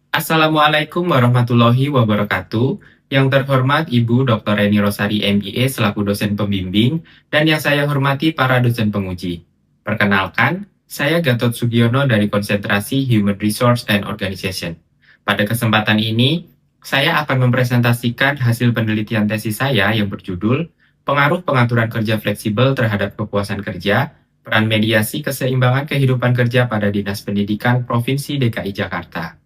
Assalamualaikum warahmatullahi wabarakatuh. Yang terhormat Ibu Dr. Reni Rosari MBA selaku dosen pembimbing dan yang saya hormati para dosen penguji. Perkenalkan, saya Gatot Sugiono dari konsentrasi Human Resource and Organization. Pada kesempatan ini, saya akan mempresentasikan hasil penelitian tesis saya yang berjudul Pengaruh Pengaturan Kerja Fleksibel Terhadap Kepuasan Kerja, Peran Mediasi Keseimbangan Kehidupan Kerja pada Dinas Pendidikan Provinsi DKI Jakarta.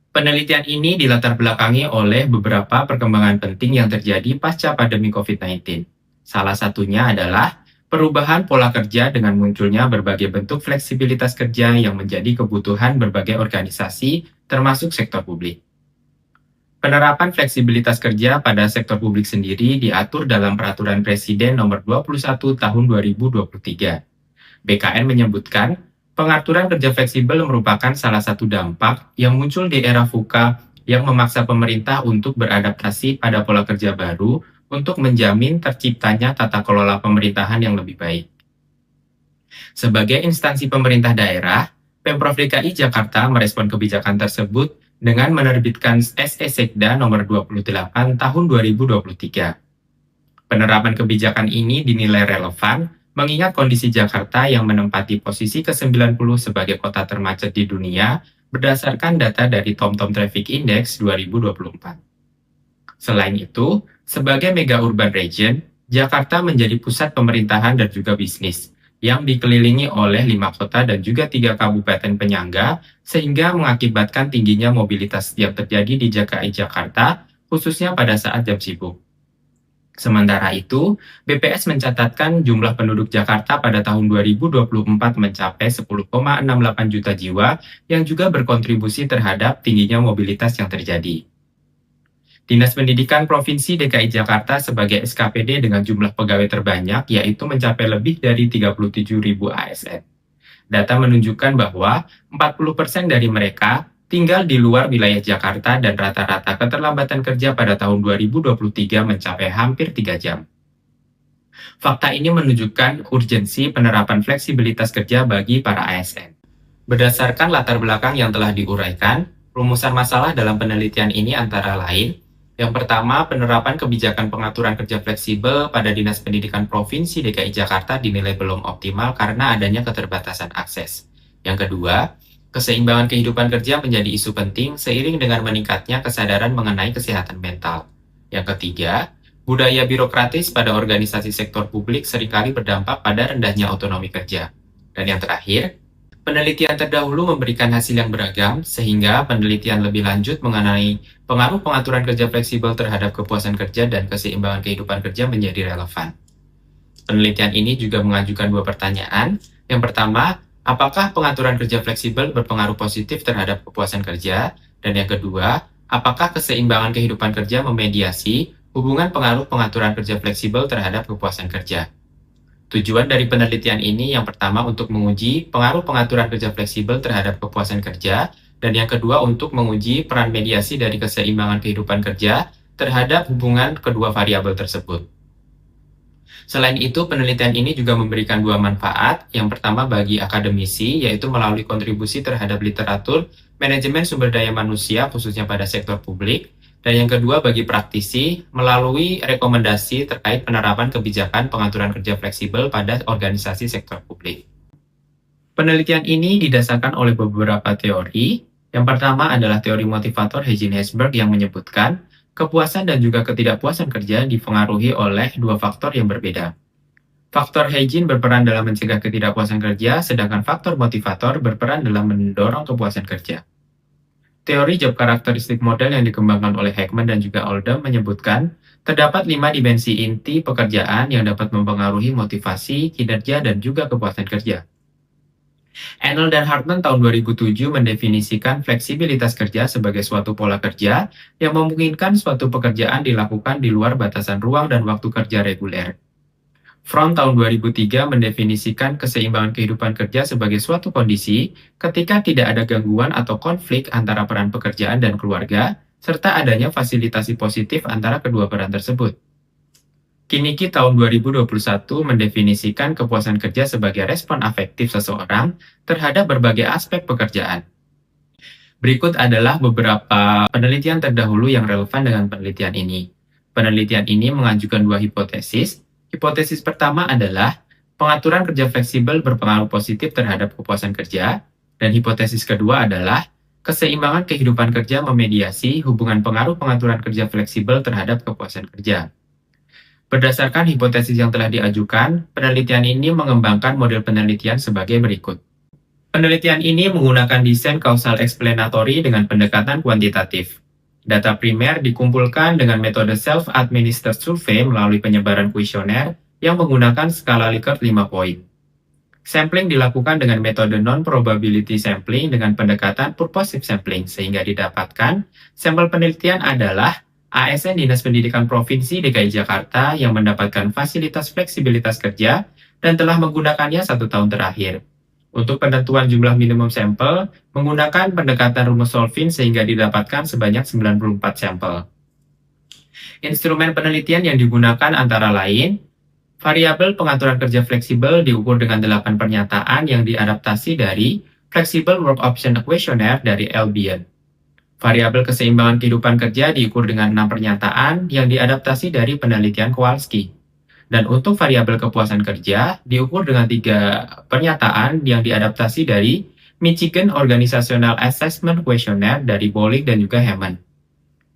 Penelitian ini dilatar belakangi oleh beberapa perkembangan penting yang terjadi pasca pandemi COVID-19. Salah satunya adalah perubahan pola kerja dengan munculnya berbagai bentuk fleksibilitas kerja yang menjadi kebutuhan berbagai organisasi, termasuk sektor publik. Penerapan fleksibilitas kerja pada sektor publik sendiri diatur dalam Peraturan Presiden Nomor 21 Tahun 2023. BKN menyebutkan, pengaturan kerja fleksibel merupakan salah satu dampak yang muncul di era VUCA yang memaksa pemerintah untuk beradaptasi pada pola kerja baru untuk menjamin terciptanya tata kelola pemerintahan yang lebih baik. Sebagai instansi pemerintah daerah, Pemprov DKI Jakarta merespon kebijakan tersebut dengan menerbitkan SE Sekda nomor 28 tahun 2023. Penerapan kebijakan ini dinilai relevan mengingat kondisi Jakarta yang menempati posisi ke-90 sebagai kota termacet di dunia berdasarkan data dari TomTom Traffic Index 2024. Selain itu, sebagai mega urban region, Jakarta menjadi pusat pemerintahan dan juga bisnis, yang dikelilingi oleh 5 kota dan juga 3 kabupaten penyangga, sehingga mengakibatkan tingginya mobilitas yang terjadi di DKI Jakarta, khususnya pada saat jam sibuk. Sementara itu, BPS mencatatkan jumlah penduduk Jakarta pada tahun 2024 mencapai 10,68 juta jiwa yang juga berkontribusi terhadap tingginya mobilitas yang terjadi. Dinas Pendidikan Provinsi DKI Jakarta sebagai SKPD dengan jumlah pegawai terbanyak yaitu mencapai lebih dari 37.000 ASN. Data menunjukkan bahwa 40% dari mereka tinggal di luar wilayah Jakarta dan rata-rata keterlambatan kerja pada tahun 2023 mencapai hampir 3 jam. Fakta ini menunjukkan urgensi penerapan fleksibilitas kerja bagi para ASN. Berdasarkan latar belakang yang telah diuraikan, rumusan masalah dalam penelitian ini antara lain, yang pertama, penerapan kebijakan pengaturan kerja fleksibel pada Dinas Pendidikan Provinsi DKI Jakarta dinilai belum optimal karena adanya keterbatasan akses. Yang kedua, keseimbangan kehidupan kerja menjadi isu penting seiring dengan meningkatnya kesadaran mengenai kesehatan mental. Yang ketiga, budaya birokratis pada organisasi sektor publik seringkali berdampak pada rendahnya otonomi kerja. Dan yang terakhir, penelitian terdahulu memberikan hasil yang beragam, sehingga penelitian lebih lanjut mengenai pengaruh pengaturan kerja fleksibel terhadap kepuasan kerja dan keseimbangan kehidupan kerja menjadi relevan. Penelitian ini juga mengajukan 2 pertanyaan. Yang pertama, apakah pengaturan kerja fleksibel berpengaruh positif terhadap kepuasan kerja? Dan yang kedua, apakah keseimbangan kehidupan kerja memediasi hubungan pengaruh pengaturan kerja fleksibel terhadap kepuasan kerja? Tujuan dari penelitian ini yang pertama untuk menguji pengaruh pengaturan kerja fleksibel terhadap kepuasan kerja, dan yang kedua untuk menguji peran mediasi dari keseimbangan kehidupan kerja terhadap hubungan kedua variabel tersebut. Selain itu, penelitian ini juga memberikan 2 manfaat. Yang pertama bagi akademisi, yaitu melalui kontribusi terhadap literatur manajemen sumber daya manusia, khususnya pada sektor publik. Dan yang kedua bagi praktisi, melalui rekomendasi terkait penerapan kebijakan pengaturan kerja fleksibel pada organisasi sektor publik. Penelitian ini didasarkan oleh beberapa teori. Yang pertama adalah teori motivator Heijen-Hesberg yang menyebutkan kepuasan dan juga ketidakpuasan kerja dipengaruhi oleh 2 faktor yang berbeda. Faktor Heijen berperan dalam mencegah ketidakpuasan kerja, sedangkan faktor motivator berperan dalam mendorong kepuasan kerja. Teori job karakteristik model yang dikembangkan oleh Heckman dan juga Oldham menyebutkan terdapat 5 dimensi inti pekerjaan yang dapat mempengaruhi motivasi, kinerja, dan juga kepuasan kerja. Enel dan Hartman tahun 2007 mendefinisikan fleksibilitas kerja sebagai suatu pola kerja yang memungkinkan suatu pekerjaan dilakukan di luar batasan ruang dan waktu kerja reguler. Fromm tahun 2003 mendefinisikan keseimbangan kehidupan kerja sebagai suatu kondisi ketika tidak ada gangguan atau konflik antara peran pekerjaan dan keluarga, serta adanya fasilitasi positif antara kedua peran tersebut. Kiniki tahun 2021 mendefinisikan kepuasan kerja sebagai respon afektif seseorang terhadap berbagai aspek pekerjaan. Berikut adalah beberapa penelitian terdahulu yang relevan dengan penelitian ini. Penelitian ini mengajukan dua hipotesis. Hipotesis pertama adalah pengaturan kerja fleksibel berpengaruh positif terhadap kepuasan kerja, dan hipotesis kedua adalah keseimbangan kehidupan kerja memediasi hubungan pengaruh pengaturan kerja fleksibel terhadap kepuasan kerja. Berdasarkan hipotesis yang telah diajukan, penelitian ini mengembangkan model penelitian sebagai berikut. Penelitian ini menggunakan desain causal explanatory dengan pendekatan kuantitatif. Data primer dikumpulkan dengan metode self-administered survey melalui penyebaran kuesioner yang menggunakan skala Likert 5 poin. Sampling dilakukan dengan metode non-probability sampling dengan pendekatan purposive sampling, sehingga didapatkan sampel penelitian adalah ASN Dinas Pendidikan Provinsi DKI Jakarta yang mendapatkan fasilitas fleksibilitas kerja dan telah menggunakannya 1 tahun terakhir. Untuk penentuan jumlah minimum sampel, menggunakan pendekatan rumus Solvin sehingga didapatkan sebanyak 94 sampel. Instrumen penelitian yang digunakan antara lain, variabel pengaturan kerja fleksibel diukur dengan 8 pernyataan yang diadaptasi dari Flexible Work Option Questionnaire dari Albion. Variabel keseimbangan kehidupan kerja diukur dengan 6 pernyataan yang diadaptasi dari penelitian Kowalski. Dan untuk variabel kepuasan kerja diukur dengan 3 pernyataan yang diadaptasi dari Michigan Organizational Assessment Questionnaire dari Bollig dan juga Hammond.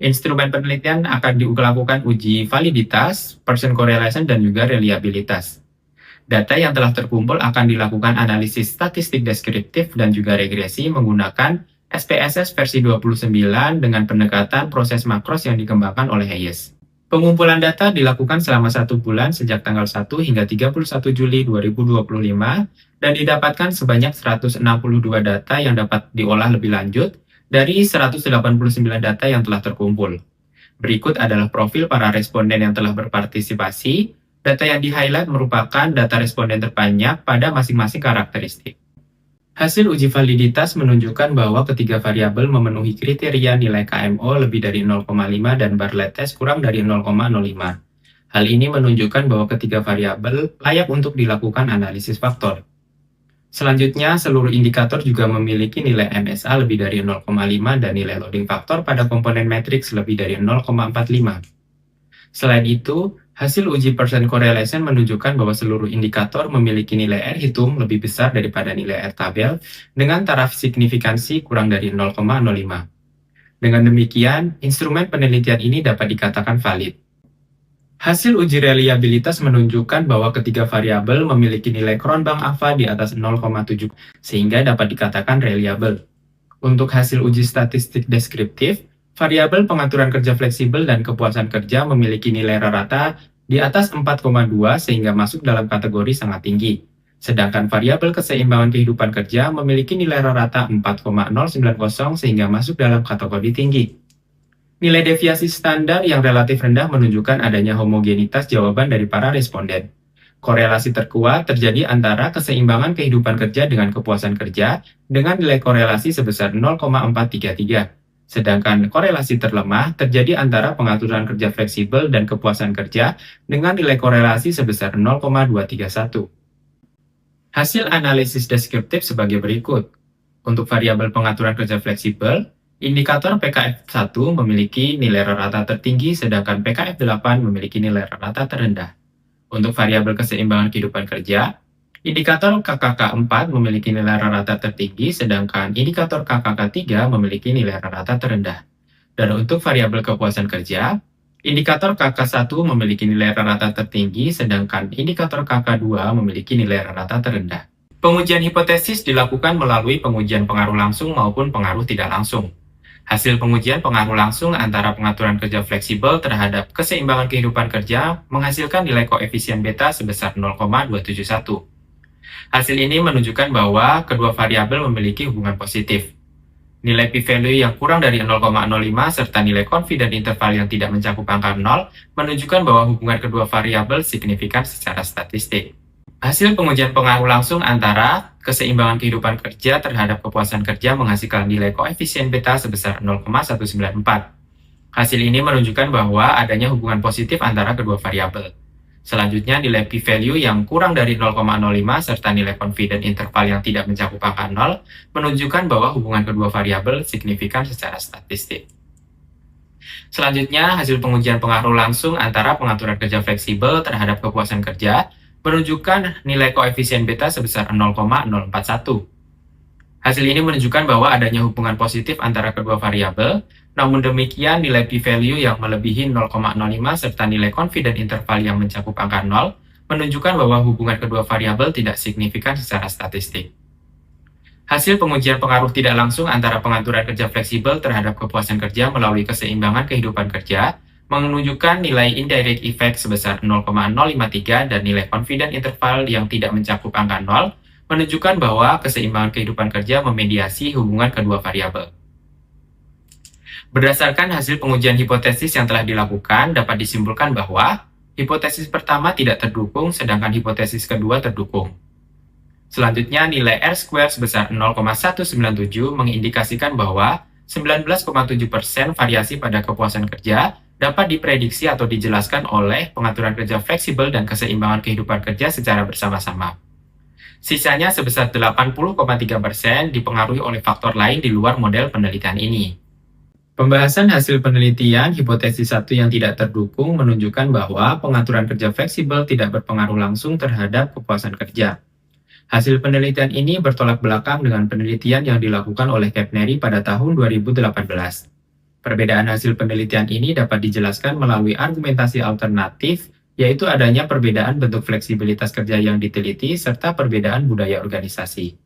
Instrumen penelitian akan dilakukan uji validitas, Pearson correlation, dan juga reliabilitas. Data yang telah terkumpul akan dilakukan analisis statistik deskriptif dan juga regresi menggunakan SPSS versi 29 dengan pendekatan proses makros yang dikembangkan oleh Hayes. Pengumpulan data dilakukan selama 1 bulan sejak tanggal 1 hingga 31 Juli 2025 dan didapatkan sebanyak 162 data yang dapat diolah lebih lanjut dari 189 data yang telah terkumpul. Berikut adalah profil para responden yang telah berpartisipasi. Data yang di-highlight merupakan data responden terbanyak pada masing-masing karakteristik. Hasil uji validitas menunjukkan bahwa ketiga variabel memenuhi kriteria nilai KMO lebih dari 0,5 dan Bartlett test kurang dari 0,05. Hal ini menunjukkan bahwa ketiga variabel layak untuk dilakukan analisis faktor. Selanjutnya, seluruh indikator juga memiliki nilai MSA lebih dari 0,5 dan nilai loading faktor pada komponen matriks lebih dari 0,45. Selain itu, hasil uji Pearson correlation menunjukkan bahwa seluruh indikator memiliki nilai R hitung lebih besar daripada nilai R tabel dengan taraf signifikansi kurang dari 0,05. Dengan demikian, instrumen penelitian ini dapat dikatakan valid. Hasil uji reliabilitas menunjukkan bahwa ketiga variabel memiliki nilai Cronbach alpha di atas 0,7 sehingga dapat dikatakan reliable. Untuk hasil uji statistik deskriptif, variabel pengaturan kerja fleksibel dan kepuasan kerja memiliki nilai rata di atas 4,2 sehingga masuk dalam kategori sangat tinggi. Sedangkan variabel keseimbangan kehidupan kerja memiliki nilai rata 4,090 sehingga masuk dalam kategori tinggi. Nilai deviasi standar yang relatif rendah menunjukkan adanya homogenitas jawaban dari para responden. Korelasi terkuat terjadi antara keseimbangan kehidupan kerja dengan kepuasan kerja dengan nilai korelasi sebesar 0,433. Sedangkan korelasi terlemah terjadi antara pengaturan kerja fleksibel dan kepuasan kerja dengan nilai korelasi sebesar 0,231. Hasil analisis deskriptif sebagai berikut. Untuk variabel pengaturan kerja fleksibel, indikator PKF1 memiliki nilai rata tertinggi sedangkan PKF8 memiliki nilai rata terendah. Untuk variabel keseimbangan kehidupan kerja, indikator KKK4 memiliki nilai rata tertinggi, sedangkan indikator KKK3 memiliki nilai rata terendah. Dan untuk variabel kepuasan kerja, indikator KK1 memiliki nilai rata tertinggi, sedangkan indikator KK2 memiliki nilai rata terendah. Pengujian hipotesis dilakukan melalui pengujian pengaruh langsung maupun pengaruh tidak langsung. Hasil pengujian pengaruh langsung antara pengaturan kerja fleksibel terhadap keseimbangan kehidupan kerja menghasilkan nilai koefisien beta sebesar 0,271. Hasil ini menunjukkan bahwa kedua variabel memiliki hubungan positif. Nilai p-value yang kurang dari 0,05 serta nilai confidence interval yang tidak mencakup angka 0 menunjukkan bahwa hubungan kedua variabel signifikan secara statistik. Hasil pengujian pengaruh langsung antara keseimbangan kehidupan kerja terhadap kepuasan kerja menghasilkan nilai koefisien beta sebesar 0,194. Hasil ini menunjukkan bahwa adanya hubungan positif antara kedua variabel. Selanjutnya, nilai p-value yang kurang dari 0,05 serta nilai confidence interval yang tidak mencakup angka 0 menunjukkan bahwa hubungan kedua variabel signifikan secara statistik. Selanjutnya, hasil pengujian pengaruh langsung antara pengaturan kerja fleksibel terhadap kepuasan kerja menunjukkan nilai koefisien beta sebesar 0,041. Hasil ini menunjukkan bahwa adanya hubungan positif antara kedua variabel, namun demikian nilai p-value yang melebihi 0,05 serta nilai confidence interval yang mencakup angka 0 menunjukkan bahwa hubungan kedua variabel tidak signifikan secara statistik. Hasil pengujian pengaruh tidak langsung antara pengaturan kerja fleksibel terhadap kepuasan kerja melalui keseimbangan kehidupan kerja menunjukkan nilai indirect effect sebesar 0,053 dan nilai confidence interval yang tidak mencakup angka 0 menunjukkan bahwa keseimbangan kehidupan kerja memediasi hubungan kedua variabel. Berdasarkan hasil pengujian hipotesis yang telah dilakukan, dapat disimpulkan bahwa hipotesis pertama tidak terdukung, sedangkan hipotesis kedua terdukung. Selanjutnya, nilai R-square sebesar 0,197 mengindikasikan bahwa 19,7% variasi pada kepuasan kerja dapat diprediksi atau dijelaskan oleh pengaturan kerja fleksibel dan keseimbangan kehidupan kerja secara bersama-sama. Sisanya sebesar 80,3% dipengaruhi oleh faktor lain di luar model penelitian ini. Pembahasan hasil penelitian hipotesis 1 yang tidak terdukung menunjukkan bahwa pengaturan kerja fleksibel tidak berpengaruh langsung terhadap kepuasan kerja. Hasil penelitian ini bertolak belakang dengan penelitian yang dilakukan oleh Capneri pada tahun 2018. Perbedaan hasil penelitian ini dapat dijelaskan melalui argumentasi alternatif, yaitu adanya perbedaan bentuk fleksibilitas kerja yang diteliti serta perbedaan budaya organisasi.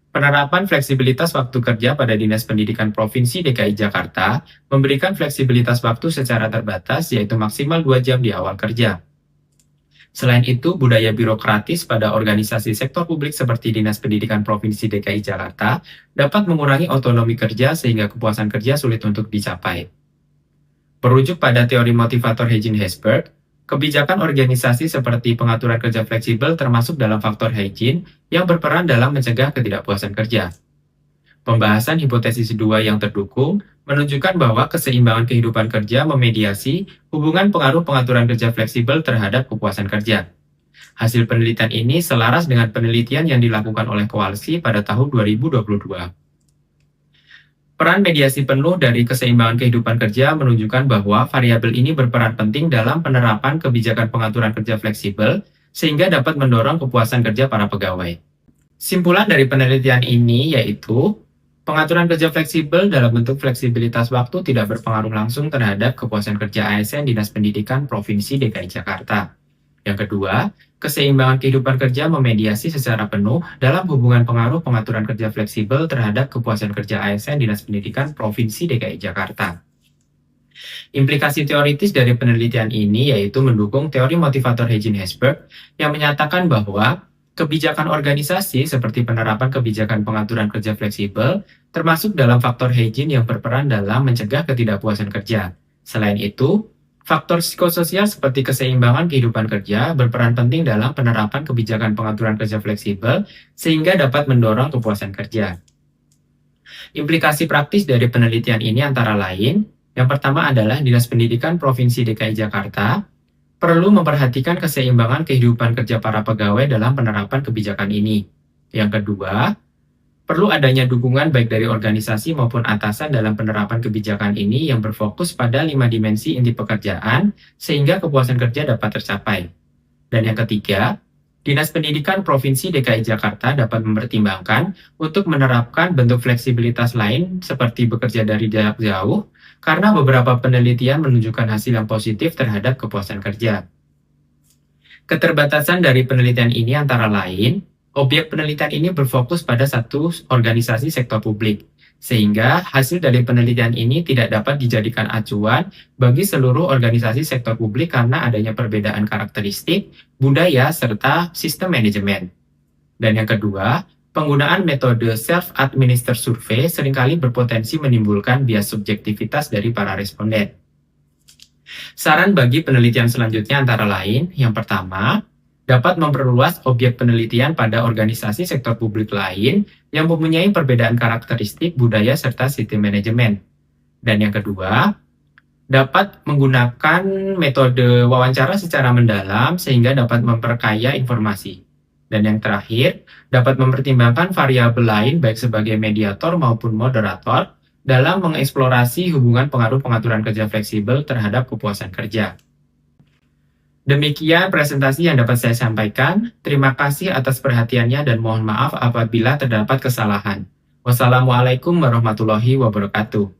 Penerapan fleksibilitas waktu kerja pada Dinas Pendidikan Provinsi DKI Jakarta memberikan fleksibilitas waktu secara terbatas, yaitu maksimal 2 jam di awal kerja. Selain itu, budaya birokratis pada organisasi sektor publik seperti Dinas Pendidikan Provinsi DKI Jakarta dapat mengurangi otonomi kerja sehingga kepuasan kerja sulit untuk dicapai. Merujuk pada teori motivator Hegin-Hesberg, kebijakan organisasi seperti pengaturan kerja fleksibel termasuk dalam faktor hygiene yang berperan dalam mencegah ketidakpuasan kerja. Pembahasan hipotesis 2 yang terdukung menunjukkan bahwa keseimbangan kehidupan kerja memediasi hubungan pengaruh pengaturan kerja fleksibel terhadap kepuasan kerja. Hasil penelitian ini selaras dengan penelitian yang dilakukan oleh Kowalski pada tahun 2022. Peran mediasi penuh dari keseimbangan kehidupan kerja menunjukkan bahwa variabel ini berperan penting dalam penerapan kebijakan pengaturan kerja fleksibel sehingga dapat mendorong kepuasan kerja para pegawai. Simpulan dari penelitian ini yaitu pengaturan kerja fleksibel dalam bentuk fleksibilitas waktu tidak berpengaruh langsung terhadap kepuasan kerja ASN Dinas Pendidikan Provinsi DKI Jakarta. Yang kedua, keseimbangan kehidupan kerja memediasi secara penuh dalam hubungan pengaruh pengaturan kerja fleksibel terhadap kepuasan kerja ASN Dinas Pendidikan Provinsi DKI Jakarta. Implikasi teoritis dari penelitian ini yaitu mendukung teori motivator Hegin-Hesberg yang menyatakan bahwa kebijakan organisasi seperti penerapan kebijakan pengaturan kerja fleksibel termasuk dalam faktor hygiene yang berperan dalam mencegah ketidakpuasan kerja. Selain itu, faktor psikososial seperti keseimbangan kehidupan kerja berperan penting dalam penerapan kebijakan pengaturan kerja fleksibel sehingga dapat mendorong kepuasan kerja. Implikasi praktis dari penelitian ini antara lain, yang pertama adalah Dinas Pendidikan Provinsi DKI Jakarta perlu memperhatikan keseimbangan kehidupan kerja para pegawai dalam penerapan kebijakan ini. Yang kedua, perlu adanya dukungan baik dari organisasi maupun atasan dalam penerapan kebijakan ini yang berfokus pada 5 dimensi inti pekerjaan sehingga kepuasan kerja dapat tercapai. Dan yang ketiga, Dinas Pendidikan Provinsi DKI Jakarta dapat mempertimbangkan untuk menerapkan bentuk fleksibilitas lain seperti bekerja dari jarak jauh karena beberapa penelitian menunjukkan hasil yang positif terhadap kepuasan kerja. Keterbatasan dari penelitian ini antara lain, objek penelitian ini berfokus pada satu organisasi sektor publik, sehingga hasil dari penelitian ini tidak dapat dijadikan acuan bagi seluruh organisasi sektor publik karena adanya perbedaan karakteristik, budaya, serta sistem manajemen. Dan yang kedua, penggunaan metode self-administered survey seringkali berpotensi menimbulkan bias subjektivitas dari para responden. Saran bagi penelitian selanjutnya antara lain, yang pertama, dapat memperluas objek penelitian pada organisasi sektor publik lain yang mempunyai perbedaan karakteristik, budaya, serta sistem manajemen. Dan yang kedua, Dapat menggunakan metode wawancara secara mendalam sehingga dapat memperkaya informasi. Dan yang terakhir, dapat mempertimbangkan variabel lain baik sebagai mediator maupun moderator dalam mengeksplorasi hubungan pengaruh pengaturan kerja fleksibel terhadap kepuasan kerja. Demikian presentasi yang dapat saya sampaikan. Terima kasih atas perhatiannya dan mohon maaf apabila terdapat kesalahan. Wassalamualaikum warahmatullahi wabarakatuh.